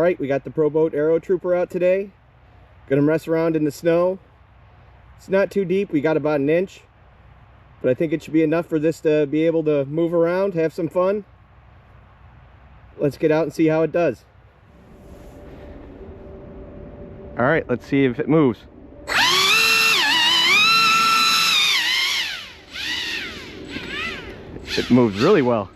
Alright, we got the Proboat Aerotrooper out today. Gonna mess around in the snow. It's not too deep, we got about an inch. But I think it should be enough for this to be able to move around, have some fun. Let's get out and see how it does. Alright, let's see if it moves. It moves really well.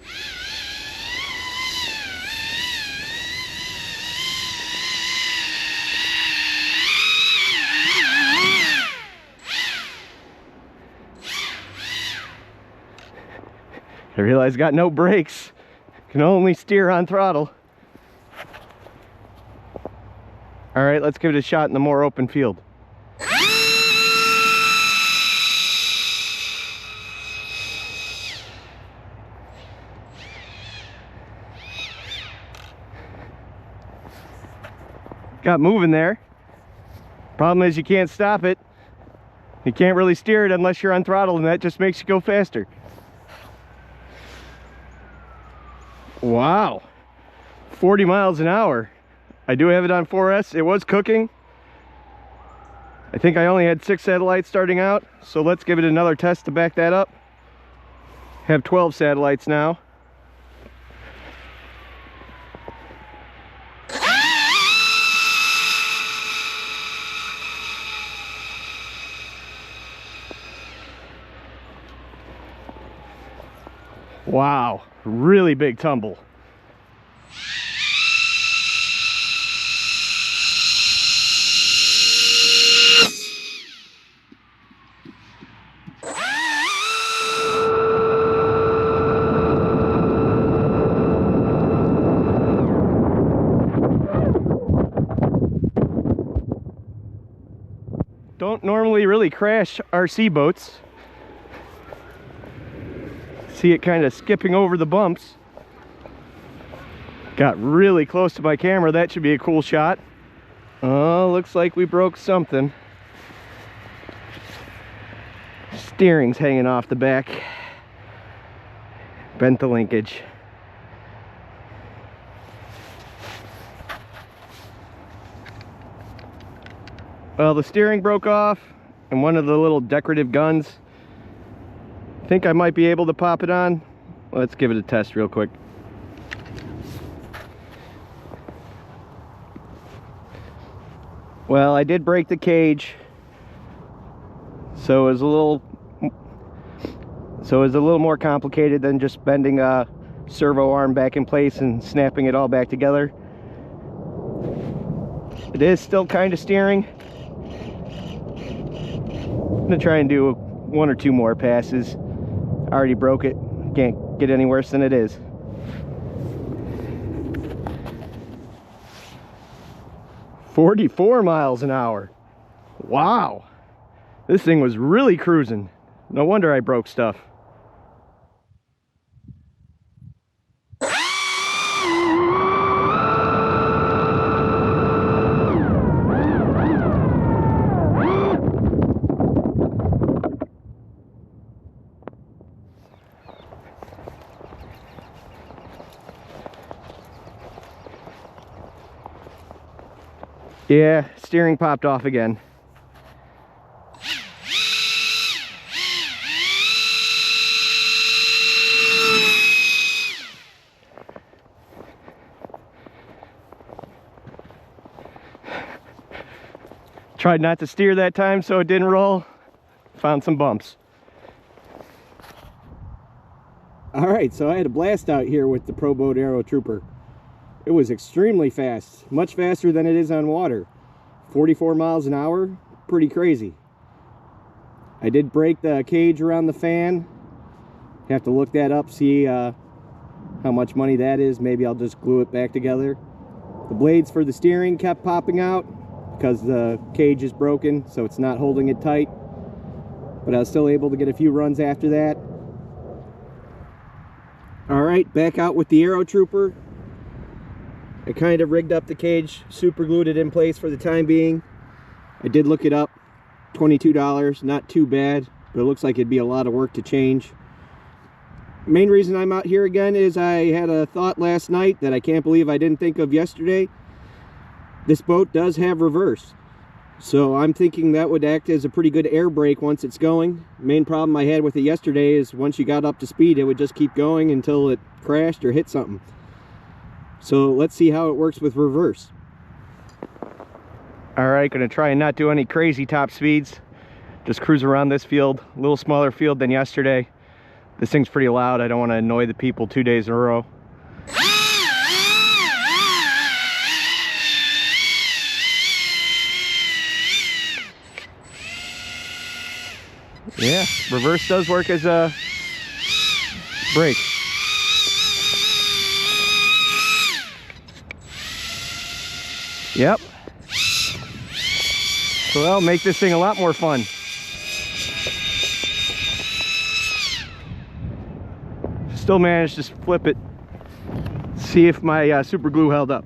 I realize got no brakes. Can only steer on throttle. All right, let's give it a shot in the more open field. Got moving there. Problem is you can't stop it. You can't really steer it unless you're on throttle, and that just makes you go faster. Wow, 40 miles an hour. I do have it on 4S. It was cooking. I think I only had 6 satellites starting out, so let's give it another test to back that up. Have 12 satellites now. Wow, really big tumble. Don't normally really crash RC boats. See it kind of skipping over the bumps. Got really close to my camera. That should be a cool shot. Oh, looks like we broke something. Steering's hanging off the back. Bent the linkage. Well, the steering broke off and one of the little decorative guns. Think I might be able to pop it on. Let's give it a test real quick. Well, I did break the cage, so it was a little more complicated than just bending a servo arm back in place and snapping it all back together. It is still kind of steering. I'm gonna try and do 1 or 2 more passes. I already broke it. Can't get any worse than it is. "44 miles an hour. Wow. This thing was really cruising. No wonder I broke stuff. Yeah, steering popped off again. Tried not to steer that time so it didn't roll. Found some bumps. Alright, so I had a blast out here with the Proboat Aerotrooper. It was extremely fast, much faster than it is on water. 44 miles an hour, pretty crazy. I did break the cage around the fan. Have to look that up, see how much money that is. Maybe I'll just glue it back together. The blades for the steering kept popping out because the cage is broken, so it's not holding it tight. But I was still able to get a few runs after that. Alright, back out with the Aerotrooper. I kind of rigged up the cage, super glued it in place for the time being. I did look it up, $22, not too bad, but it looks like it'd be a lot of work to change. Main reason I'm out here again is I had a thought last night that I can't believe I didn't think of yesterday. This boat does have reverse, so I'm thinking that would act as a pretty good air brake once it's going. Main problem I had with it yesterday is once you got up to speed, it would just keep going until it crashed or hit something. So let's see how it works with reverse. Alright, gonna try and not do any crazy top speeds. Just cruise around this field, a little smaller field than yesterday. This thing's pretty loud. I don't want to annoy the people 2 days in a row. Yeah, reverse does work as a brake. Yep. So that'll make this thing a lot more fun. Still managed to flip it. See if my super glue held up.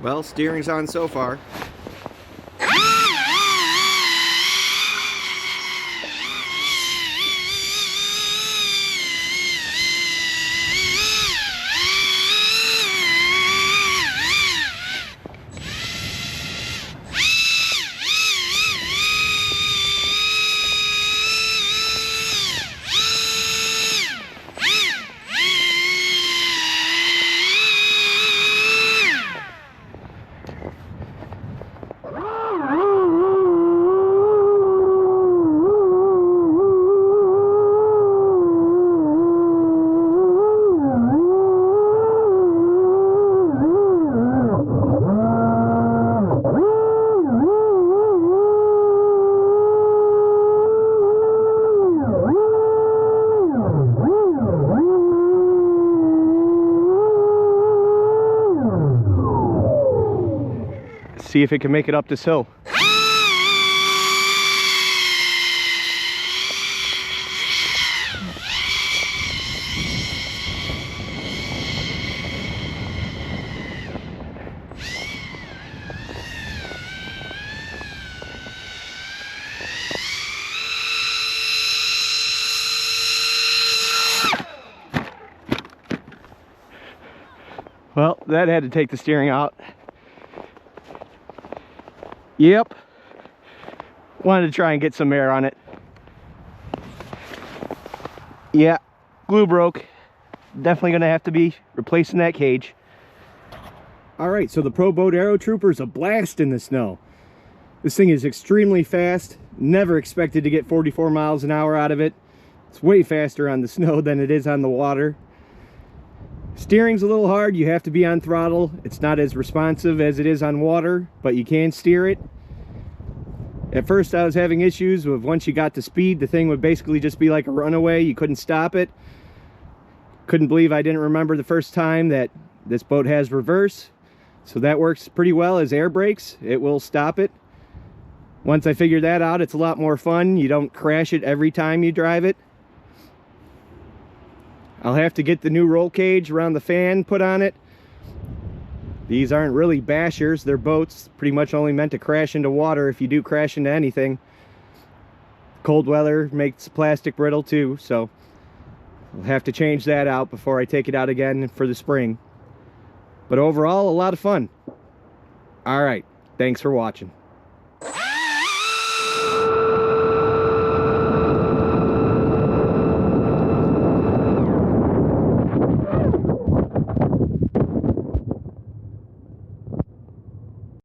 Well, steering's on so far. See if it can make it up this hill. Well, that had to take the steering out. Yep. Wanted to try and get some air on it. Yeah, glue broke. Definitely gonna have to be replacing that cage. Alright, so the Proboat Aerotrooper is a blast in the snow. This thing is extremely fast. Never expected to get 44 miles an hour out of it. It's way faster on the snow than it is on the water. Steering's a little hard. You have to be on throttle. It's not as responsive as it is on water, but you can steer it. At first I was having issues with once you got to speed, the thing would basically just be like a runaway. You couldn't stop it. Couldn't believe I didn't remember the first time that this boat has reverse. So that works pretty well as air brakes. It will stop it. Once I figured that out, it's a lot more fun. You don't crash it every time you drive it. I'll have to get the new roll cage around the fan put on it. These aren't really bashers, they're boats, pretty much only meant to crash into water if you do crash into anything. Cold weather makes plastic brittle too, so I'll have to change that out before I take it out again for the spring. But overall, a lot of fun. Alright, thanks for watching.